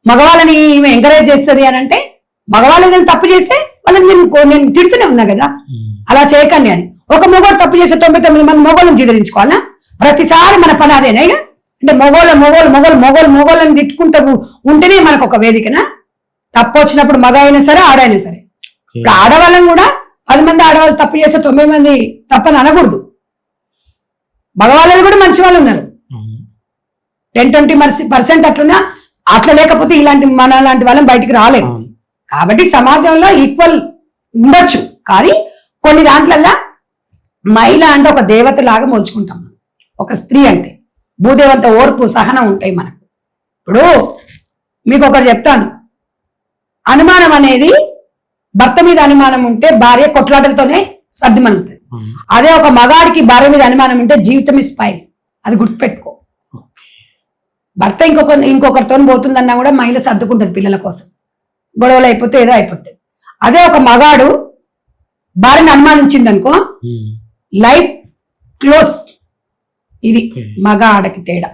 మగవాళ్ళని ఈమె ఎంకరేజ్ చేస్తుంది అని అంటే, మగవాళ్ళు ఏదైనా తప్పు చేస్తే వాళ్ళని నేను తిడుతూనే ఉన్నా కదా, అలా చేయకండి అని. ఒక మొగోడు తప్పు చేస్తే 99 మంది మొగోళ్ళని చిదరించుకోవాలా? ప్రతిసారి మన పని అదేనా? ఇక అంటే మొగోళ్ళని తిట్టుకుంటూ ఉంటేనే మనకు ఒక వేదికనా? తప్పు వచ్చినప్పుడు మగ అయినా సరే ఆడైనా సరే. ఇప్పుడు ఆడవాళ్ళని కూడా 10 మంది ఆడవాళ్ళు తప్పు చేస్తే 9 మంది తప్పని అనకూడదు. మగవాళ్ళు కూడా మంచి వాళ్ళు ఉన్నారు, 10-20% అట్లున్నా. అట్లా లేకపోతే ఇలాంటి మన లాంటి వాళ్ళని బయటికి రాలేము. కాబట్టి సమాజంలో ఈక్వల్ ఉండొచ్చు, కానీ కొన్ని దాంట్లల్లా మహిళ అంటే ఒక దేవత లాగా మోల్చుకుంటాం. ఒక స్త్రీ అంటే భూదేవంత ఓర్పు సహనం ఉంటాయి మనకు. ఇప్పుడు మీకు ఒకటి చెప్తాను, అనుమానం అనేది భర్త మీద అనుమానం ఉంటే భార్య కొట్లాటలతోనే సర్దిమనుగుతుంది. అదే ఒక మగాడికి భార్య మీద అనుమానం ఉంటే జీవితం స్పైల్. అది గుర్తుపెట్టుకో. భర్త ఇంకొకరితో పోతుందన్నా కూడా మహిళ సర్దుకుంటుంది పిల్లల కోసం, గొడవలు అయిపోతే ఏదో అయిపోతుంది. అదే ఒక మగాడు భార్యను అనుమానించింది అనుకో, లైఫ్ క్లోజ్. ఇది మగ ఆడకి తేడా.